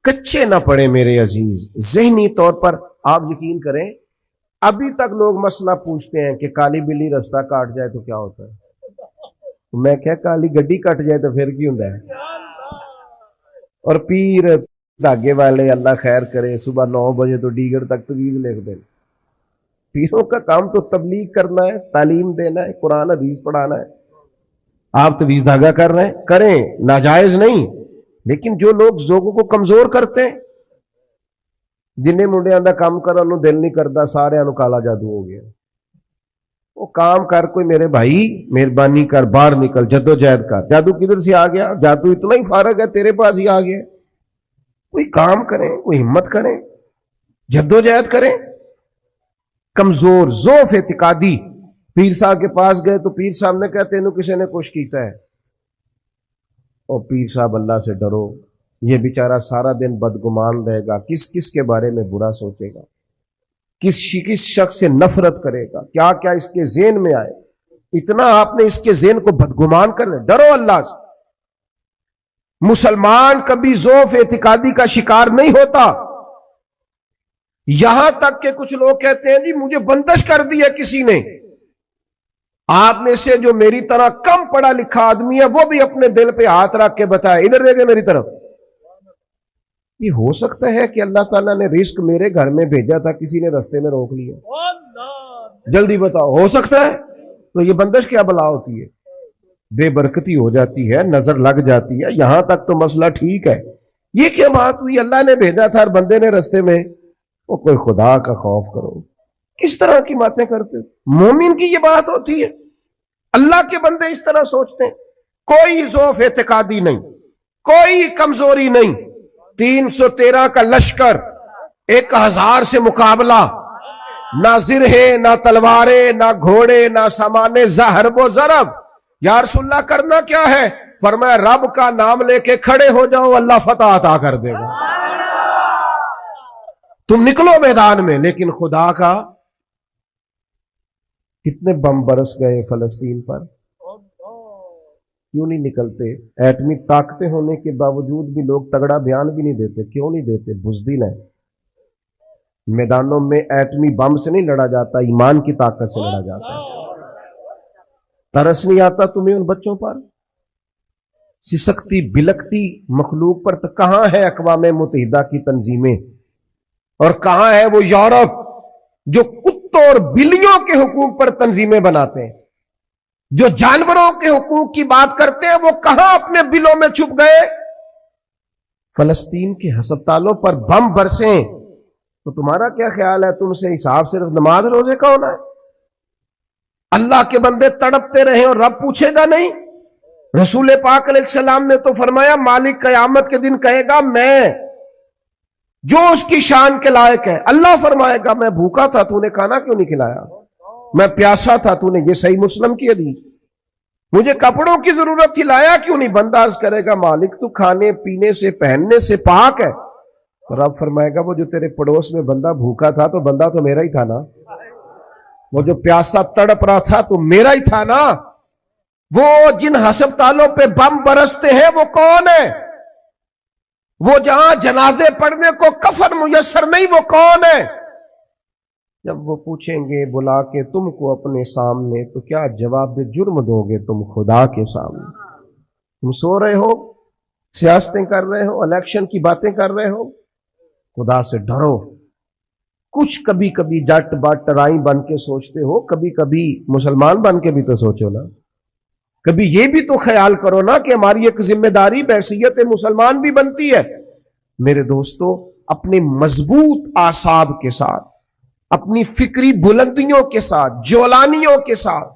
کچے نہ پڑے میرے عزیز. ذہنی طور پر آپ یقین کریں ابھی تک لوگ مسئلہ پوچھتے ہیں کہ کالی بلی رستہ کاٹ جائے تو کیا ہوتا ہے. میں کیا کالی گڈی کٹ جائے تو پھر کی ہوتا ہے. اور پیر دھاگے والے اللہ خیر کرے صبح 9 بجے تو ڈیگر تک تویز لکھ دیں. پیروں کا کام تو تبلیغ کرنا ہے, تعلیم دینا ہے, قرآن حدیث پڑھانا ہے. آپ تویز دھاگا کر رہے ہیں کریں, ناجائز نہیں, لیکن جو لوگ لوگوں کو کمزور کرتے ہیں, جنہیں منڈیاں دا کام کرن نو دل نہیں کرتا, سارے نو کالا جادو ہو گیا. وہ کام کر کوئی میرے بھائی مہربانی کر, باہر نکل, جدوجہد کر. جادو کدھر سے آ گیا؟ جادو اتنا ہی فارغ ہے تیرے پاس ہی آ گیا. کوئی کام کریں, کوئی ہمت کریں, جدوجہد کریں. کمزور ضعف اعتقادی پیر صاحب کے پاس گئے تو پیر صاحب نے کہا تینوں کسی نے کچھ کیتا ہے. اور پیر صاحب اللہ سے ڈرو, یہ بیچارہ سارا دن بدگمان رہے گا, کس کس کے بارے میں برا سوچے گا, کس شخص سے نفرت کرے گا, کیا کیا اس کے ذہن میں آئے. اتنا آپ نے اس کے ذہن کو بدگمان کر دیا. ڈرو اللہ سے. مسلمان کبھی ضعف اعتقادی کا شکار نہیں ہوتا. یہاں تک کہ کچھ لوگ کہتے ہیں جی مجھے بندش کر دی ہے کسی نے. آپ میں سے جو میری طرح کم پڑھا لکھا آدمی ہے وہ بھی اپنے دل پہ ہاتھ رکھ کے بتائے, ادھر دیکھیں میری طرف. یہ ہو سکتا ہے کہ اللہ تعالیٰ نے رزق میرے گھر میں بھیجا تھا, کسی نے رستے میں روک لیا. جلدی بتاؤ, ہو سکتا ہے؟ تو یہ بندش کیا بلا ہوتی ہے؟ بے برکتی ہو جاتی ہے, نظر لگ جاتی ہے. یہاں تک تو مسئلہ ٹھیک ہے. یہ کیا بات ہوئی؟ اللہ نے بھیجا تھا اور بندے نے رستے میں. وہ کوئی خدا کا خوف کرو, کس طرح کی باتیں کرتے ہو؟ مومن کی یہ بات ہوتی ہے. اللہ کے بندے اس طرح سوچتے ہیں. کوئی ضعف اعتقادی نہیں, کوئی کمزوری نہیں. 313 کا لشکر, 1000 سے مقابلہ, نہ زرہیں نہ تلواریں نہ گھوڑے نہ سامان زہرب و ضرب. یا رسول اللہ کرنا کیا ہے؟ فرمایا رب کا نام لے کے کھڑے ہو جاؤ, اللہ فتح عطا کر دے گا. تم نکلو میدان میں. لیکن خدا کا کتنے بم برس گئے فلسطین پر, کیوں نہیں نکلتے؟ ایٹمی طاقتیں ہونے کے باوجود بھی لوگ تگڑا بیان بھی نہیں دیتے. کیوں نہیں دیتے؟ بزدل ہے. میدانوں میں ایٹمی بم سے نہیں لڑا جاتا, ایمان کی طاقت سے لڑا جاتا ہے. ترس نہیں آتا تمہیں ان بچوں پر؟ سسکتی بلکتی مخلوق پر. تو کہاں ہے اقوام متحدہ کی تنظیمیں, اور کہاں ہے وہ یورپ جو کتوں اور بلیوں کے حقوق پر تنظیمیں بناتے ہیں, جو جانوروں کے حقوق کی بات کرتے ہیں؟ وہ کہاں اپنے بلوں میں چھپ گئے؟ فلسطین کے ہسپتالوں پر بم برسیں تو تمہارا کیا خیال ہے؟ تم سے حساب صرف نماز روزے کا ہونا ہے؟ اللہ کے بندے تڑپتے رہیں اور رب پوچھے گا نہیں؟ رسول پاک علیہ السلام نے تو فرمایا مالک قیامت کے دن کہے گا میں جو اس کی شان کے لائق ہے. اللہ فرمائے گا میں بھوکا تھا, تو نے کھانا کیوں نہیں کھلایا؟ میں پیاسا تھا, تو نے, یہ صحیح مسلم کی حدیث, مجھے کپڑوں کی ضرورت تھی, لایا کیوں نہیں؟ بندہ عرض کرے گا مالک تو کھانے پینے سے پہننے سے پاک ہے. تو رب فرمائے گا وہ جو تیرے پڑوس میں بندہ بھوکا تھا تو بندہ تو میرا ہی تھا نا, وہ جو پیاسا تڑپ رہا تھا تو میرا ہی تھا نا. وہ جن ہسپتالوں پہ بم برستے ہیں وہ کون ہے؟ وہ جہاں جنازے پڑھنے کو کفن میسر نہیں, وہ کون ہے؟ جب وہ پوچھیں گے بلا کے تم کو اپنے سامنے, تو کیا جواب جرم دو گے تم خدا کے سامنے؟ تم سو رہے ہو, سیاستیں کر رہے ہو, الیکشن کی باتیں کر رہے ہو. خدا سے ڈرو. کچھ کبھی کبھی جٹ بٹ رائی بن کے سوچتے ہو, کبھی کبھی مسلمان بن کے بھی تو سوچو نا. کبھی یہ بھی تو خیال کرو نا کہ ہماری ایک ذمہ داری بحیثیت مسلمان بھی بنتی ہے. میرے دوستو, اپنے مضبوط اعصاب کے ساتھ, اپنی فکری بلندیوں کے ساتھ, جولانیوں کے ساتھ,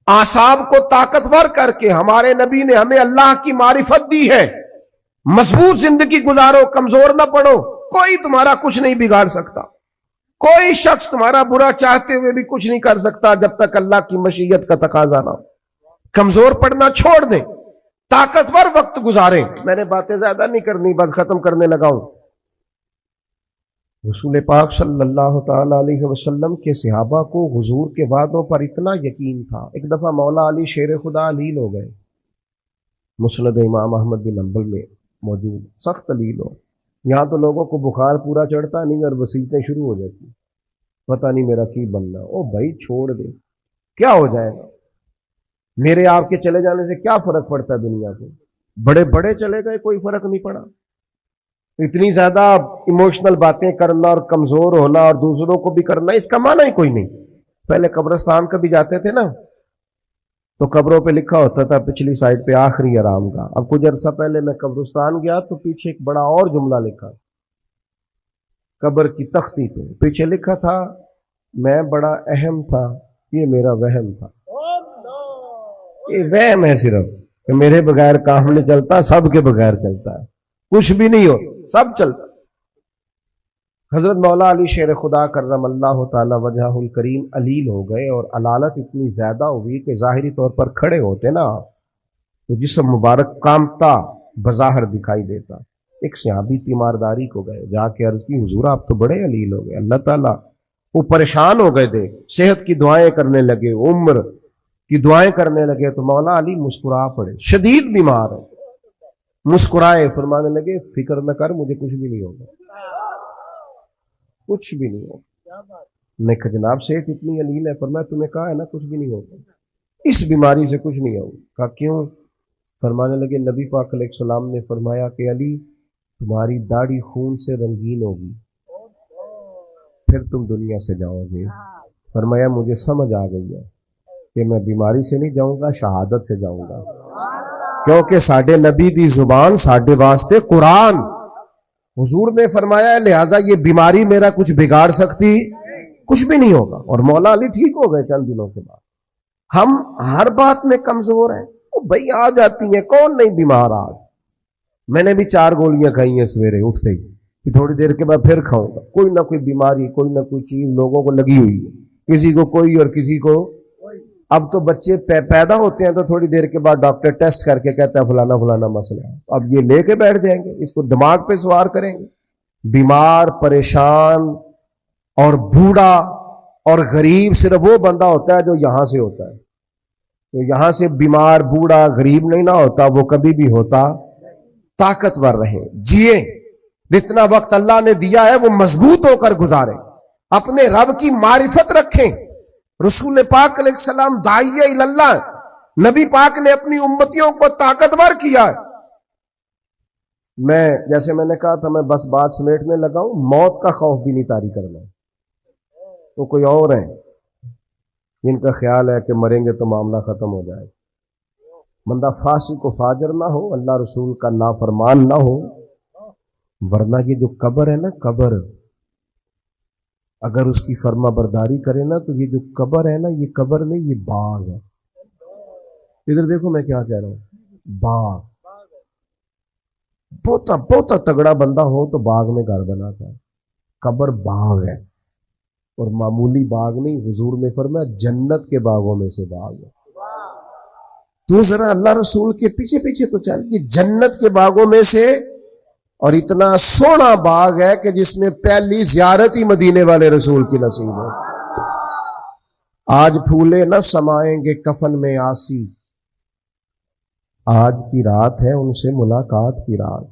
اعصاب کو طاقتور کر کے ہمارے نبی نے ہمیں اللہ کی معرفت دی ہے. مضبوط زندگی گزارو, کمزور نہ پڑو. کوئی تمہارا کچھ نہیں بگاڑ سکتا, کوئی شخص تمہارا برا چاہتے ہوئے بھی کچھ نہیں کر سکتا جب تک اللہ کی مشیت کا تقاضا نہ ہو. کمزور پڑنا چھوڑ دیں, طاقتور وقت گزاریں. میں نے باتیں زیادہ نہیں کرنی, بس ختم کرنے لگا ہوں. رسول پاک صلی اللہ تعالی علیہ وسلم کے صحابہ کو حضور کے وعدوں پر اتنا یقین تھا. ایک دفعہ مولا علی شیر خدا علیل ہو گئے, مسند امام احمد بن حنبل میں موجود, سخت علیل ہو. یہاں تو لوگوں کو بخار پورا چڑھتا نہیں اور وسیلتیں شروع ہو جاتی، پتہ نہیں میرا کی بننا۔ او بھائی چھوڑ دے، کیا ہو جائے گا؟ میرے آپ کے چلے جانے سے کیا فرق پڑتا ہے دنیا کو؟ بڑے بڑے چلے گئے، کوئی فرق نہیں پڑا۔ اتنی زیادہ ایموشنل باتیں کرنا اور کمزور ہونا اور دوسروں کو بھی کرنا، اس کا معنی ہی کوئی نہیں۔ پہلے قبرستان کبھی جاتے تھے نا تو قبروں پہ لکھا ہوتا تھا پچھلی سائڈ پہ آخری آرام کا۔ اب کچھ عرصہ پہلے میں قبرستان گیا تو پیچھے ایک بڑا اور جملہ لکھا، قبر کی تختی پہ پیچھے لکھا تھا، میں بڑا اہم تھا، یہ میرا وہم تھا۔ یہ وہم ہے صرف کہ میرے بغیر کام نہیں چلتا، سب کے بغیر چلتا ہے، کچھ بھی نہیں ہو سب چلتا۔ حضرت مولا علی شیر خدا کرم اللہ تعالی وجہ الکریم علیل ہو گئے، اور علالت اتنی زیادہ ہوئی کہ ظاہری طور پر کھڑے ہوتے نا تو جسم مبارک کامتا بظاہر دکھائی دیتا۔ ایک صحابی تیمارداری کو گئے، جا کے عرض کی حضور آپ تو بڑے علیل ہو گئے، اللہ تعالیٰ وہ پریشان ہو گئے تھے، صحت کی دعائیں کرنے لگے، عمر کی دعائیں کرنے لگے، تو مولا علی مسکرا پڑے، شدید بیمار ہے، مسکرائے، فرمانے لگے فکر نہ کر، مجھے کچھ بھی نہیں ہوگا، کچھ بھی نہیں ہوگا۔ میں کہا جناب صحت اتنی علیل ہے، فرمایا تمہیں کہا ہے نا کچھ بھی نہیں ہوگا، اس بیماری سے کچھ نہیں ہوگا۔ کہا کیوں؟ فرمانے لگے نبی پاک علیہ السلام نے فرمایا کہ علی تمہاری داڑھی خون سے رنگین ہوگی، پھر تم دنیا سے جاؤ گے۔ فرمایا مجھے سمجھ آ گئی ہے کہ میں بیماری سے نہیں جاؤں گا، شہادت سے جاؤں گا، کیونکہ ساڈے نبی دی زبان ساڈے واسطے قرآن۔ حضور نے فرمایا لہذا یہ بیماری میرا کچھ بگاڑ سکتی کچھ بھی نہیں ہوگا۔ اور مولا علی ٹھیک ہو گئے چند دنوں کے بعد۔ ہم ہر بات میں کمزور ہیں، وہ بھائی آ جاتی ہیں، کون نہیں بیمار آج؟ میں نے بھی 4 گولیاں کھائی ہیں سویرے اٹھتے ہی، کہ تھوڑی دیر کے بعد پھر کھاؤں گا۔ کوئی نہ کوئی بیماری، کوئی نہ کوئی چیز لوگوں کو لگی ہوئی ہے، کسی کو کوئی اور کسی کو۔ اب تو بچے پیدا ہوتے ہیں تو تھوڑی دیر کے بعد ڈاکٹر ٹیسٹ کر کے کہتا ہے فلانا فلانا مسئلہ ہے، اب یہ لے کے بیٹھ جائیں گے، اس کو دماغ پہ سوار کریں گے۔ بیمار، پریشان اور بوڑھا اور غریب صرف وہ بندہ ہوتا ہے جو یہاں سے ہوتا ہے، تو یہاں سے بیمار، بوڑھا، غریب نہیں نہ ہوتا، وہ کبھی بھی ہوتا طاقتور رہے، جیے، جتنا وقت اللہ نے دیا ہے وہ مضبوط ہو کر گزارے، اپنے رب کی معرفت رکھیں۔ رسول پاک علیہ السلام داعیہ اللہ، نبی پاک نے اپنی امتیوں کو طاقتور کیا ہے۔ جیسے میں نے کہا تھا، میں بس بات سمیٹنے لگا ہوں، موت کا خوف بھی نہیں طاری کرنا، تو کوئی اور ہیں جن کا خیال ہے کہ مریں گے تو معاملہ ختم ہو جائے۔ بندہ فاسق و فاجر نہ ہو، اللہ رسول کا نافرمان نہ ہو، ورنہ یہ جو قبر ہے نا، قبر اگر اس کی فرما برداری کرے نا تو یہ جو قبر ہے نا، یہ قبر نہیں، یہ باغ ہے۔ ادھر دیکھو میں کیا کہہ رہا ہوں، باغ۔ بہت تگڑا بندہ ہو تو باغ میں گھر بناتا ہے، قبر باغ ہے، اور معمولی باغ نہیں، حضور نے فرمایا جنت کے باغوں میں سے باغ ہے۔ تو ذرا اللہ رسول کے پیچھے پیچھے تو چل، یہ جنت کے باغوں میں سے، اور اتنا سونا باغ ہے کہ جس میں پہلی زیارت ہی مدینے والے رسول کی نصیب ہے۔ آج پھولے نہ سمائیں گے کفن میں آسی، آج کی رات ہے ان سے ملاقات کی رات۔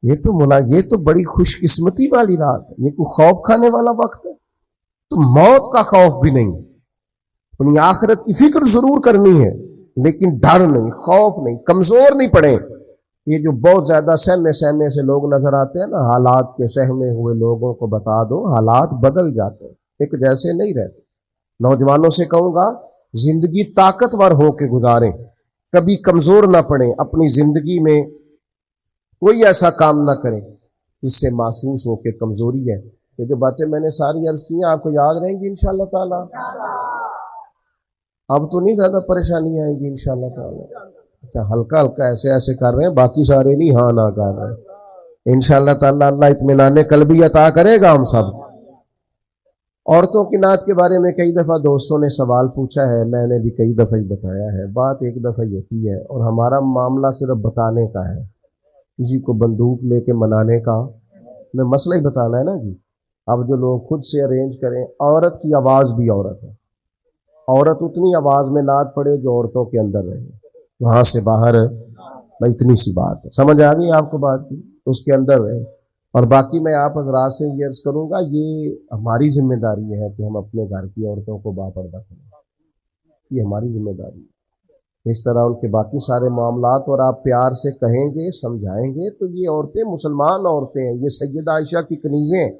یہ تو بڑی خوش قسمتی والی رات ہے، یہ کوئی خوف کھانے والا وقت ہے؟ تو موت کا خوف بھی نہیں، اپنی آخرت کی فکر ضرور کرنی ہے، لیکن ڈر نہیں، خوف نہیں، کمزور نہیں پڑے۔ یہ جو بہت زیادہ سہمے سے لوگ نظر آتے ہیں نا، حالات کے سہمے ہوئے لوگوں کو بتا دو، حالات بدل جاتے ہیں، ایک جیسے نہیں رہتے۔ نوجوانوں سے کہوں گا زندگی طاقتور ہو کے گزاریں، کبھی کمزور نہ پڑیں، اپنی زندگی میں کوئی ایسا کام نہ کریں جس سے محسوس ہو کہ کمزوری ہے۔ یہ جو باتیں میں نے ساری عرض کی ہیں آپ کو یاد رہیں گی انشاءاللہ تعالی؟ اب تو نہیں زیادہ پریشانی آئیں گی انشاءاللہ تعالی؟ اچھا ہلکا ہلکا ایسے کر رہے ہیں، باقی سارے نہیں ہاں نہ کر رہے ہیں انشاءاللہ تعالی۔ اللہ اطمینان قلبی عطا کرے گا ہم سب۔ عورتوں کی نعت کے بارے میں کئی دفعہ دوستوں نے سوال پوچھا ہے، میں نے بھی کئی دفعہ ہی بتایا ہے، بات ایک دفعہ ہی ہوتی ہے، اور ہمارا معاملہ صرف بتانے کا ہے، کسی کو بندوق لے کے منانے کا میں مسئلہ ہی بتانا ہے نا جی۔ اب جو لوگ خود سے ارینج کریں، عورت کی آواز بھی عورت ہے، عورت اتنی آواز میں نعت پڑے جو عورتوں کے اندر رہے، وہاں سے باہر، اتنی سی بات ہے، سمجھ آ گئی آپ کو بات کی؟ اس کے اندر رہیں. اور باقی میں آپ حضرات سے یہ عرض کروں گا، یہ ہماری ذمہ داری ہے کہ ہم اپنے گھر کی عورتوں کو باپردہ کریں. یہ ہماری ذمہ داری ہے. اس طرح ان کے باقی سارے معاملات اور آپ پیار سے کہیں گے، سمجھائیں گے تو یہ عورتیں مسلمان عورتیں ہیں. یہ سیدہ عائشہ کی کنیزیں ہیں،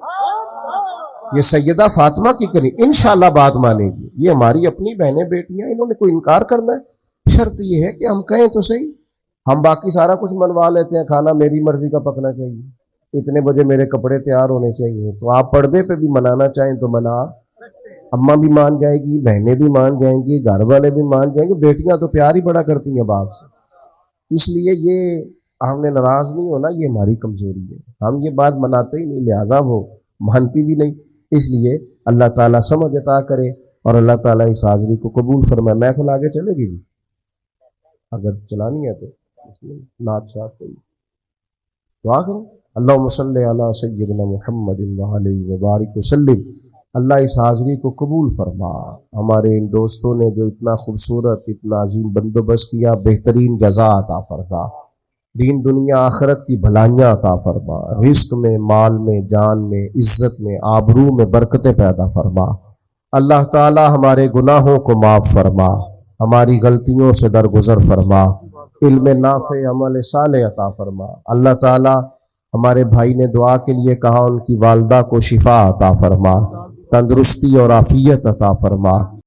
یہ سیدہ فاطمہ کی کنیز انشاءاللہ بات مانے گی. یہ ہماری اپنی بہنیں بیٹیاں، انہوں نے کوئی انکار کرنا ہے؟ شرط یہ ہے کہ ہم کہیں تو صحیح. ہم باقی سارا کچھ منوا لیتے ہیں، کھانا میری مرضی کا پکنا چاہیے، اتنے بجے میرے کپڑے تیار ہونے چاہیے. تو آپ پردے پہ بھی منانا چاہیں تو منا، اماں بھی مان جائے گی، بہنیں بھی مان جائیں گی، گھر والے بھی مان جائیں گے. بیٹیاں تو پیار ہی بڑا کرتی ہیں باپ سے. اس لیے یہ ہم نے ناراض نہیں ہونا، یہ ہماری کمزوری ہے. ہم یہ بات مناتے ہی نہیں، لہذا وہ مانتی بھی نہیں. اس لیے اللہ تعالیٰ سمجھ عطا کرے اور اللہ تعالیٰ اس حاضری کو قبول فرمائے. محفل آگے چلے گی جی، اگر چلانی ہے تو نعت شاعت کوئی دعا کریں. اللہم صلی علی سیدنا محمد وعلیہ وبارک وسلم. اللہ اس حاضری کو قبول فرما. ہمارے ان دوستوں نے جو اتنا خوبصورت اتنا عظیم بندوبست کیا، بہترین جزا عطا فرما. دین دنیا آخرت کی بھلائیاں عطا فرما. رزق میں، مال میں، جان میں، عزت میں، آبرو میں برکتیں پیدا فرما. اللہ تعالی ہمارے گناہوں کو معاف فرما، ہماری غلطیوں سے درگزر فرما. علم نافع، عمل صالح عطا فرما. اللہ تعالی ہمارے بھائی نے دعا کے لیے کہا، ان کی والدہ کو شفا عطا فرما، تندرستی اور عافیت عطا فرما.